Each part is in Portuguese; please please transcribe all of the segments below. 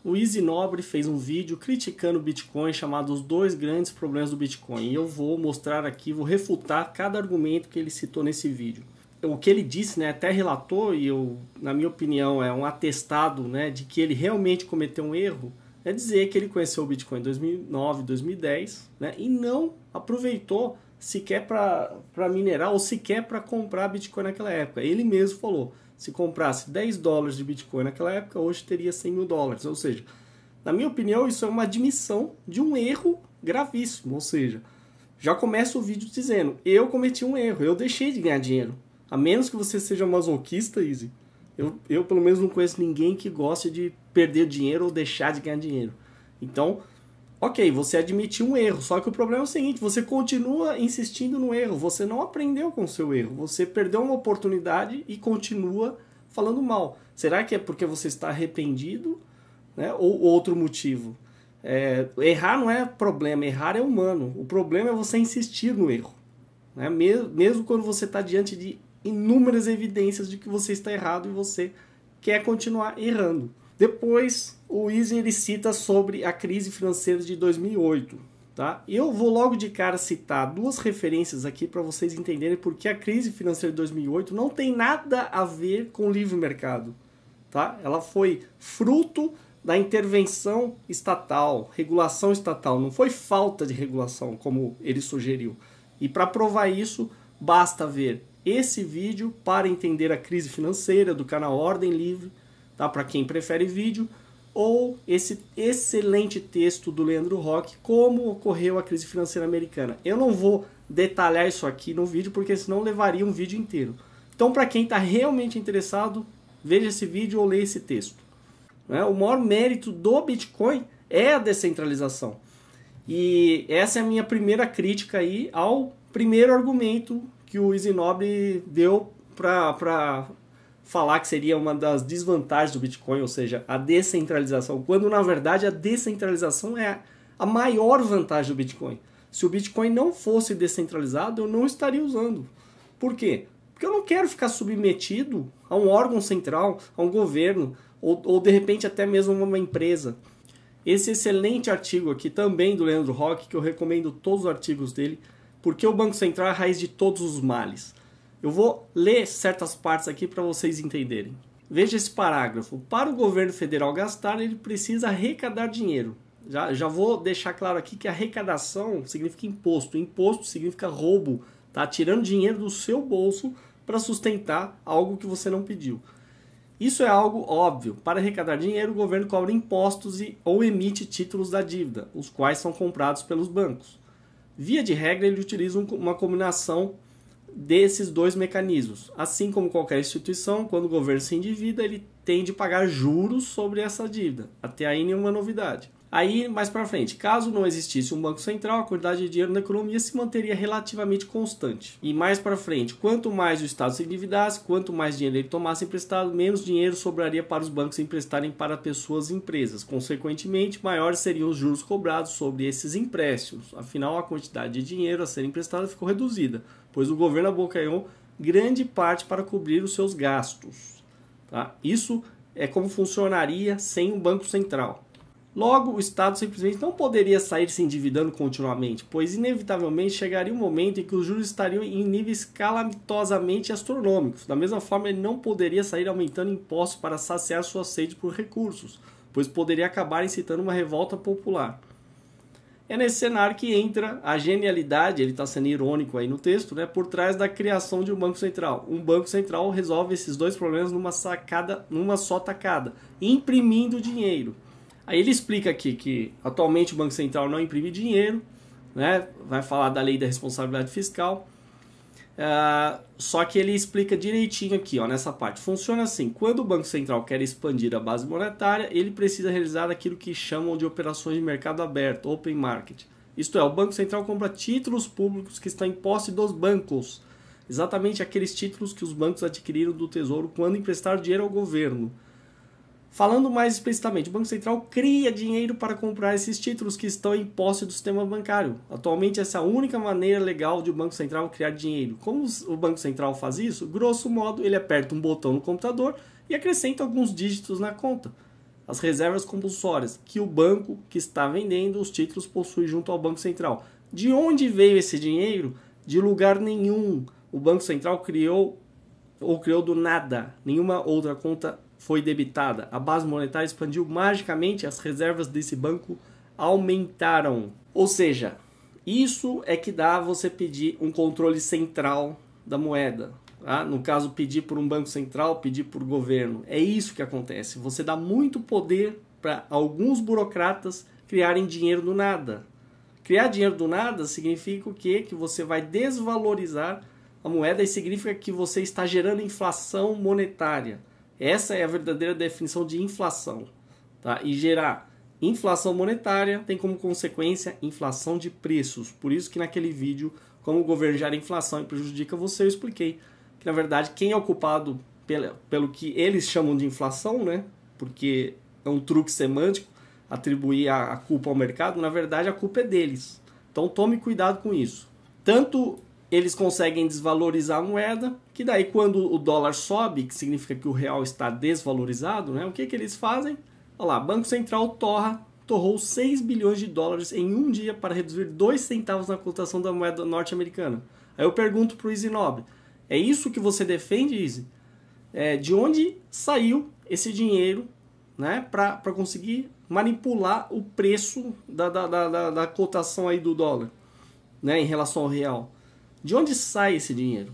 O Easy Nobre fez um vídeo criticando o Bitcoin chamado Os Dois Grandes Problemas do Bitcoin. E eu vou mostrar aqui, vou refutar cada argumento que ele citou nesse vídeo. O que ele disse, né, até relatou, e na minha opinião é um atestado, né, de que ele realmente cometeu um erro, é dizer que ele conheceu o Bitcoin em 2009, 2010, né, e não aproveitou sequer para minerar ou sequer para comprar Bitcoin naquela época. Ele mesmo falou, se comprasse 10 dólares de Bitcoin naquela época, hoje teria 100 mil dólares. Ou seja, na minha opinião, isso é uma admissão de um erro gravíssimo. Ou seja, já começa o vídeo dizendo, eu cometi um erro, eu deixei de ganhar dinheiro. A menos que você seja masoquista, Easy. Eu pelo menos não conheço ninguém que goste de perder dinheiro ou deixar de ganhar dinheiro. Então, ok, você admitiu um erro, só que o problema é o seguinte, você continua insistindo no erro, você não aprendeu com o seu erro, você perdeu uma oportunidade e continua falando mal. Será que é porque você está arrependido, né? Ou outro motivo? Errar não é problema, errar é humano. O problema é você insistir no erro, né? Mesmo quando você está diante de inúmeras evidências de que você está errado e você quer continuar errando. Depois, o Easy ele cita sobre a crise financeira de 2008. Tá? Eu vou logo de cara citar duas referências aqui para vocês entenderem porque a crise financeira de 2008 não tem nada a ver com o livre mercado. Tá? Ela foi fruto da intervenção estatal, regulação estatal. Não foi falta de regulação, como ele sugeriu. E para provar isso, basta ver esse vídeo para entender a crise financeira do canal Ordem Livre, tá? Para quem prefere vídeo, ou esse excelente texto do Leandro Roque, como ocorreu a crise financeira americana. Eu não vou detalhar isso aqui no vídeo, porque senão levaria um vídeo inteiro. Então, para quem está realmente interessado, veja esse vídeo ou leia esse texto. Né? O maior mérito do Bitcoin é a descentralização. E essa é a minha primeira crítica aí ao primeiro argumento que o Easy Nobre deu para falar que seria uma das desvantagens do Bitcoin, ou seja, a descentralização, quando na verdade a descentralização é a maior vantagem do Bitcoin. Se o Bitcoin não fosse descentralizado, eu não estaria usando. Por quê? Porque eu não quero ficar submetido a um órgão central, a um governo, ou de repente até mesmo uma empresa. Esse excelente artigo aqui também do Leandro Roque, que eu recomendo todos os artigos dele, porque o Banco Central é a raiz de todos os males. Eu vou ler certas partes aqui para vocês entenderem. Veja esse parágrafo. Para o governo federal gastar, ele precisa arrecadar dinheiro. Já vou deixar claro aqui que arrecadação significa imposto. Imposto significa roubo. Tá tirando dinheiro do seu bolso para sustentar algo que você não pediu. Isso é algo óbvio. Para arrecadar dinheiro, o governo cobra impostos ou emite títulos da dívida, os quais são comprados pelos bancos. Via de regra, ele utiliza uma combinação desses dois mecanismos. Assim como qualquer instituição, quando o governo se endivida, ele tem de pagar juros sobre essa dívida. Até aí nenhuma novidade. Aí, mais para frente, caso não existisse um banco central, a quantidade de dinheiro na economia se manteria relativamente constante. E mais para frente, quanto mais o Estado se endividasse, quanto mais dinheiro ele tomasse emprestado, menos dinheiro sobraria para os bancos emprestarem para pessoas e empresas. Consequentemente, maiores seriam os juros cobrados sobre esses empréstimos. Afinal, a quantidade de dinheiro a ser emprestada ficou reduzida, pois o governo abocanhou grande parte para cobrir os seus gastos. Tá? Isso é como funcionaria sem um banco central. Logo, o Estado simplesmente não poderia sair se endividando continuamente, pois inevitavelmente chegaria um momento em que os juros estariam em níveis calamitosamente astronômicos. Da mesma forma, ele não poderia sair aumentando impostos para saciar sua sede por recursos, pois poderia acabar incitando uma revolta popular. É nesse cenário que entra a genialidade, ele está sendo irônico aí no texto, né, por trás da criação de um banco central. Um banco central resolve esses dois problemas numa só tacada, imprimindo dinheiro. Aí ele explica aqui que atualmente o Banco Central não imprime dinheiro, né? Vai falar da lei da responsabilidade fiscal, só que ele explica direitinho aqui, ó, nessa parte. Funciona assim, quando o Banco Central quer expandir a base monetária, ele precisa realizar aquilo que chamam de operações de mercado aberto, open market. Isto é, o Banco Central compra títulos públicos que estão em posse dos bancos, exatamente aqueles títulos que os bancos adquiriram do Tesouro quando emprestaram dinheiro ao governo. Falando mais explicitamente, o Banco Central cria dinheiro para comprar esses títulos que estão em posse do sistema bancário. Atualmente, essa é a única maneira legal de o Banco Central criar dinheiro. Como o Banco Central faz isso? Grosso modo, ele aperta um botão no computador e acrescenta alguns dígitos na conta. as reservas compulsórias que o banco que está vendendo os títulos possui junto ao Banco Central. De onde veio esse dinheiro? De lugar nenhum. O Banco Central criou do nada. Nenhuma outra conta foi debitada. A base monetária expandiu magicamente, as reservas desse banco aumentaram. Ou seja, isso é que dá você pedir um controle central da moeda. Tá? No caso, pedir por um banco central, pedir por governo. É isso que acontece. Você dá muito poder para alguns burocratas criarem dinheiro do nada. Criar dinheiro do nada significa o quê? Que você vai desvalorizar a moeda e significa que você está gerando inflação monetária. Essa é a verdadeira definição de inflação. Tá? E gerar inflação monetária tem como consequência inflação de preços. Por isso que naquele vídeo, como o governo gera inflação e prejudica você, eu expliquei que na verdade quem é o culpado pelo que eles chamam de inflação, né? Porque é um truque semântico atribuir a culpa ao mercado, na verdade a culpa é deles. Então tome cuidado com isso. Tanto eles conseguem desvalorizar a moeda, que daí quando o dólar sobe, que significa que o real está desvalorizado, né? O que eles fazem? Olha lá, Banco Central torrou 6 bilhões de dólares em um dia para reduzir 2 centavos na cotação da moeda norte-americana. Aí eu pergunto para o Easy Nobre, é isso que você defende, Easy? De onde saiu esse dinheiro, né, para conseguir manipular o preço da cotação aí do dólar, né, em relação ao real? De onde sai esse dinheiro?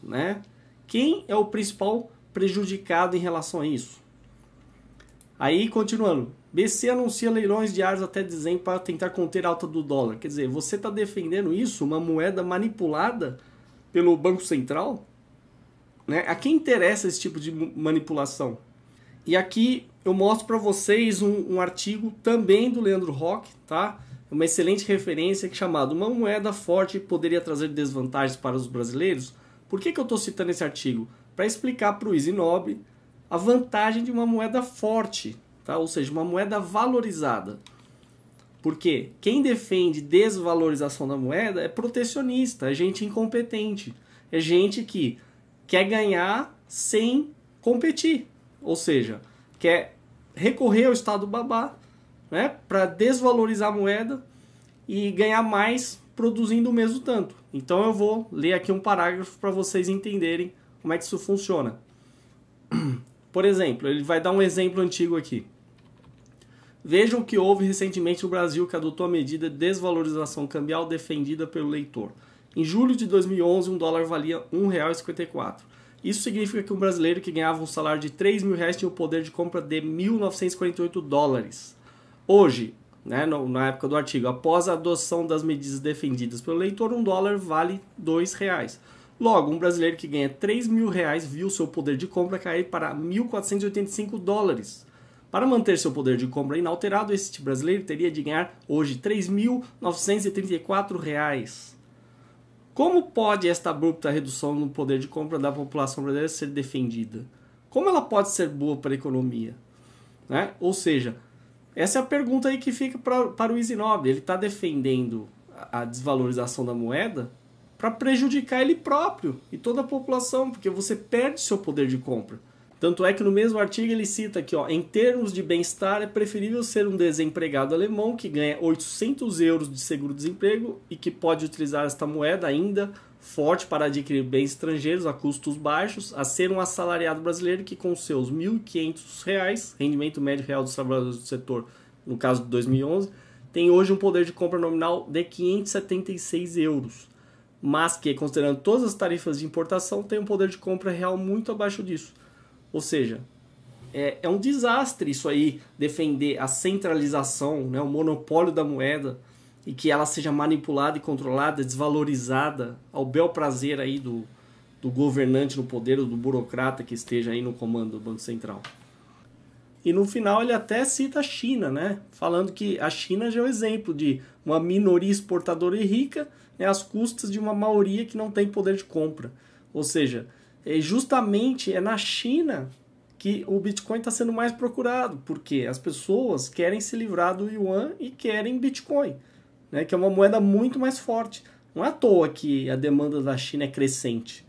Né? Quem é o principal prejudicado em relação a isso? Aí, continuando, BC anuncia leilões diários até dezembro para tentar conter a alta do dólar. Quer dizer, você está defendendo isso, uma moeda manipulada pelo Banco Central? Né? A quem interessa esse tipo de manipulação? E aqui eu mostro para vocês um artigo também do Leandro Roque, tá? Uma excelente referência chamado Uma moeda forte poderia trazer desvantagens para os brasileiros. Por que eu estou citando esse artigo? Para explicar para o Easy Nobre a vantagem de uma moeda forte, tá? Ou seja, uma moeda valorizada. Porque quem defende desvalorização da moeda é protecionista, é gente incompetente, é gente que quer ganhar sem competir, ou seja, quer recorrer ao Estado babá, né, para desvalorizar a moeda e ganhar mais produzindo o mesmo tanto. Então eu vou ler aqui um parágrafo para vocês entenderem como é que isso funciona. Por exemplo, ele vai dar um exemplo antigo aqui. Vejam o que houve recentemente no Brasil que adotou a medida de desvalorização cambial defendida pelo leitor. Em julho de 2011, um dólar valia R$ 1,54. Isso significa que um brasileiro que ganhava um salário de R$ 3.000 tinha o poder de compra de 1.948 dólares. Hoje, né, na época do artigo, após a adoção das medidas defendidas pelo leitor, um dólar vale R$ 2,00. Logo, um brasileiro que ganha R$ 3.000 viu seu poder de compra cair para 1.485 dólares. Para manter seu poder de compra inalterado, este brasileiro teria de ganhar hoje R$ 3.934. Como pode esta abrupta redução no poder de compra da população brasileira ser defendida? Como ela pode ser boa para a economia? Né? Ou seja, essa é a pergunta aí que fica para o Easy Nobre. Ele está defendendo a desvalorização da moeda para prejudicar ele próprio e toda a população, porque você perde seu poder de compra. Tanto é que no mesmo artigo ele cita aqui, ó, em termos de bem-estar, é preferível ser um desempregado alemão que ganha 800 euros de seguro-desemprego e que pode utilizar esta moeda ainda forte para adquirir bens estrangeiros a custos baixos, a ser um assalariado brasileiro que com seus R$ 1.500, rendimento médio real dos trabalhadores do setor, no caso de 2011, tem hoje um poder de compra nominal de 576 euros, mas que, considerando todas as tarifas de importação, tem um poder de compra real muito abaixo disso. Ou seja, é um desastre isso aí, defender a centralização, né, o monopólio da moeda e que ela seja manipulada e controlada, desvalorizada ao bel prazer aí do governante no poder ou do burocrata que esteja aí no comando do Banco Central. E no final ele até cita a China, né, falando que a China já é o exemplo de uma minoria exportadora e rica, né, às custas de uma maioria que não tem poder de compra. Ou seja, justamente é na China que o Bitcoin está sendo mais procurado, porque as pessoas querem se livrar do Yuan e querem Bitcoin, né, que é uma moeda muito mais forte. Não é à toa que a demanda da China é crescente.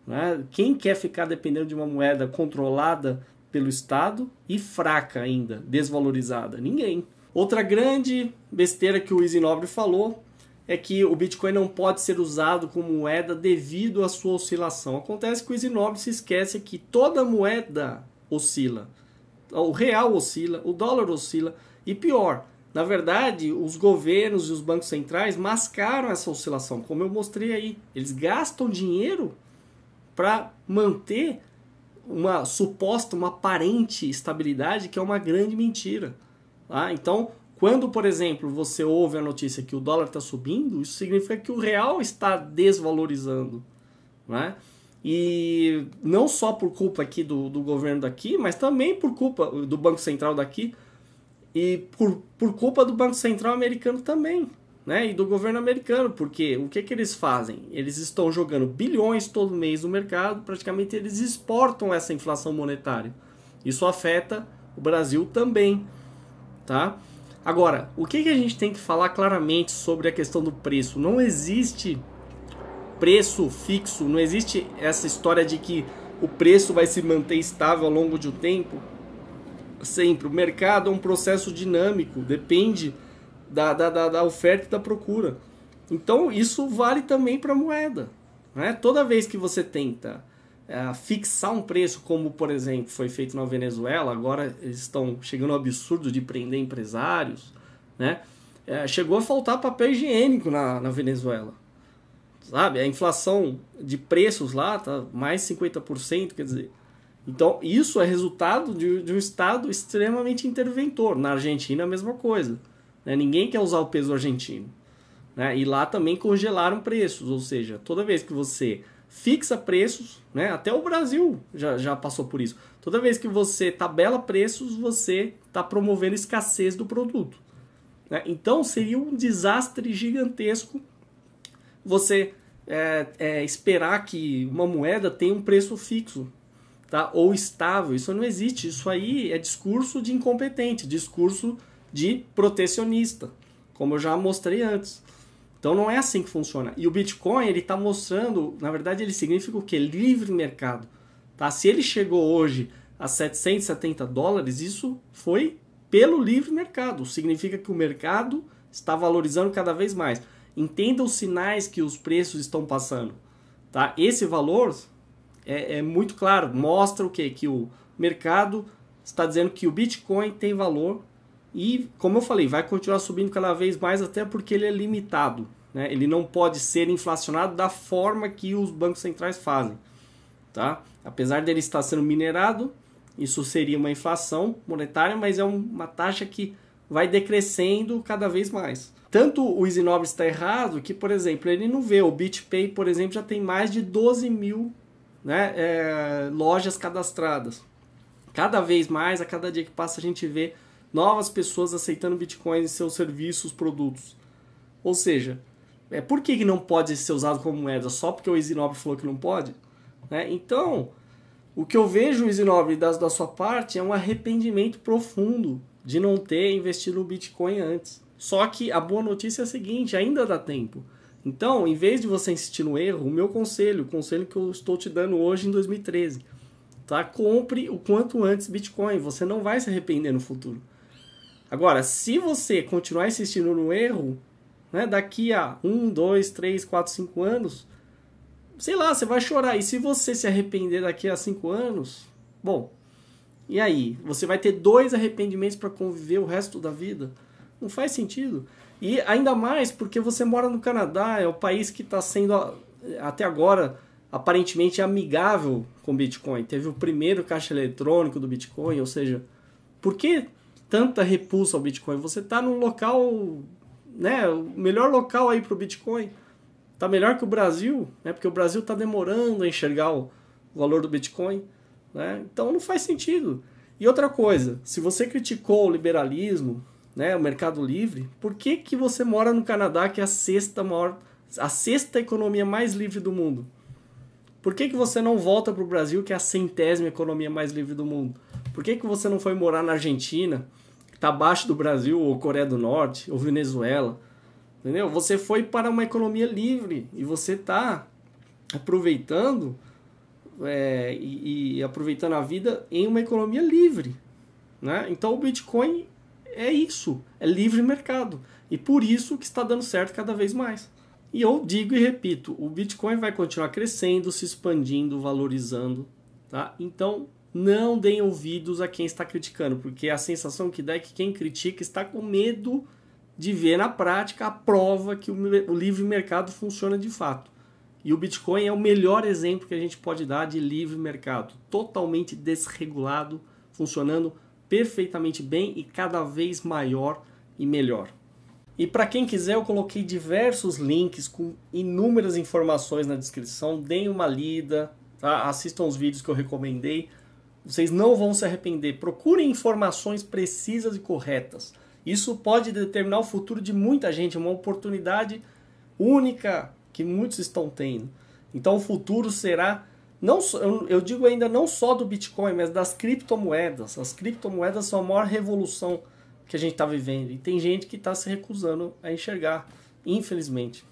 Né? Quem quer ficar dependendo de uma moeda controlada pelo Estado e fraca ainda, desvalorizada? Ninguém. Outra grande besteira que o Easy Nobre falou é que o Bitcoin não pode ser usado como moeda devido à sua oscilação. Acontece que o Easy Nobre se esquece que toda moeda oscila. O real oscila, o dólar oscila e pior, na verdade, os governos e os bancos centrais mascaram essa oscilação, como eu mostrei aí. Eles gastam dinheiro para manter uma suposta, uma aparente estabilidade que é uma grande mentira. Tá? Então, quando, por exemplo, você ouve a notícia que o dólar está subindo, isso significa que o real está desvalorizando. Né? E não só por culpa aqui do governo daqui, mas também por culpa do Banco Central daqui e por culpa do Banco Central americano também, né? E do governo americano, porque o que eles fazem? Eles estão jogando bilhões todo mês no mercado, praticamente eles exportam essa inflação monetária. Isso afeta o Brasil também, tá? Agora, o que a gente tem que falar claramente sobre a questão do preço? Não existe preço fixo, não existe essa história de que o preço vai se manter estável ao longo de um tempo. Sempre. O mercado é um processo dinâmico, depende da oferta e da procura. Então, isso vale também para a moeda. Né? Toda vez que você tenta fixar um preço, como, por exemplo, foi feito na Venezuela, agora eles estão chegando ao absurdo de prender empresários, né? Chegou a faltar papel higiênico na Venezuela. Sabe? A inflação de preços lá está mais 50%, quer dizer... Então, isso é resultado de um Estado extremamente interventor. Na Argentina, a mesma coisa. Né? Ninguém quer usar o peso argentino. Né? E lá também congelaram preços. Ou seja, toda vez que você fixa preços, né? Até o Brasil já passou por isso. Toda vez que você tabela preços, você está promovendo escassez do produto. Né? Então, seria um desastre gigantesco você esperar que uma moeda tenha um preço fixo. Tá? Ou estável, isso não existe. Isso aí é discurso de incompetente, discurso de protecionista, como eu já mostrei antes. Então não é assim que funciona. E o Bitcoin, ele está mostrando, na verdade ele significa o quê? Livre mercado. Tá? Se ele chegou hoje a $770, isso foi pelo livre mercado. Significa que o mercado está valorizando cada vez mais. Entenda os sinais que os preços estão passando. Tá? Esse valor... É muito claro, mostra o quê? Que o mercado está dizendo que o Bitcoin tem valor e, como eu falei, vai continuar subindo cada vez mais, até porque ele é limitado. Né? Ele não pode ser inflacionado da forma que os bancos centrais fazem. Tá? Apesar dele estar sendo minerado, isso seria uma inflação monetária, mas é uma taxa que vai decrescendo cada vez mais. Tanto o Easy Nobre está errado que, por exemplo, ele não vê. O BitPay, por exemplo, já tem mais de 12 mil lojas cadastradas. Cada vez mais, a cada dia que passa, a gente vê novas pessoas aceitando Bitcoin em seus serviços, produtos. Ou seja, por que não pode ser usado como moeda? Só porque o Easy Nobre falou que não pode? Né? Então, o que eu vejo, Easy Nobre, da sua parte, é um arrependimento profundo de não ter investido no Bitcoin antes. Só que a boa notícia é a seguinte, ainda dá tempo. Então, em vez de você insistir no erro, o meu conselho, o conselho que eu estou te dando hoje em 2013, tá? Compre o quanto antes Bitcoin, você não vai se arrepender no futuro. Agora, se você continuar insistindo no erro, né, daqui a 1, 2, 3, 4, 5 anos, sei lá, você vai chorar. E se você se arrepender daqui a 5 anos, bom, e aí? Você vai ter 2 arrependimentos para conviver o resto da vida? Não faz sentido. E ainda mais porque você mora no Canadá, é o país que está sendo, até agora, aparentemente amigável com o Bitcoin. Teve o primeiro caixa eletrônico do Bitcoin, ou seja, por que tanta repulsa ao Bitcoin? Você está num local, né, o melhor local aí para o Bitcoin. Está melhor que o Brasil, né, porque o Brasil está demorando a enxergar o valor do Bitcoin. Né? Então não faz sentido. E outra coisa, se você criticou o liberalismo, né, o mercado livre, por que você mora no Canadá, que é a sexta economia mais livre do mundo? Por que você não volta para o Brasil, que é a 100ª economia mais livre do mundo? Por que você não foi morar na Argentina, que está abaixo do Brasil, ou Coreia do Norte, ou Venezuela? Entendeu? Você foi para uma economia livre e você está aproveitando e aproveitando a vida em uma economia livre, né? Então o Bitcoin é isso, é livre mercado. E por isso que está dando certo cada vez mais. E eu digo e repito, o Bitcoin vai continuar crescendo, se expandindo, valorizando, tá? Então não deem ouvidos a quem está criticando, porque a sensação que dá é que quem critica está com medo de ver na prática a prova que o livre mercado funciona de fato. E o Bitcoin é o melhor exemplo que a gente pode dar de livre mercado, totalmente desregulado, funcionando perfeitamente bem e cada vez maior e melhor. E para quem quiser, eu coloquei diversos links com inúmeras informações na descrição, deem uma lida, tá? Assistam os vídeos que eu recomendei, vocês não vão se arrepender. Procurem informações precisas e corretas. Isso pode determinar o futuro de muita gente, uma oportunidade única que muitos estão tendo. Então o futuro será, não só, eu digo ainda não só do Bitcoin, mas das criptomoedas. As criptomoedas são a maior revolução que a gente está vivendo. E tem gente que está se recusando a enxergar, infelizmente.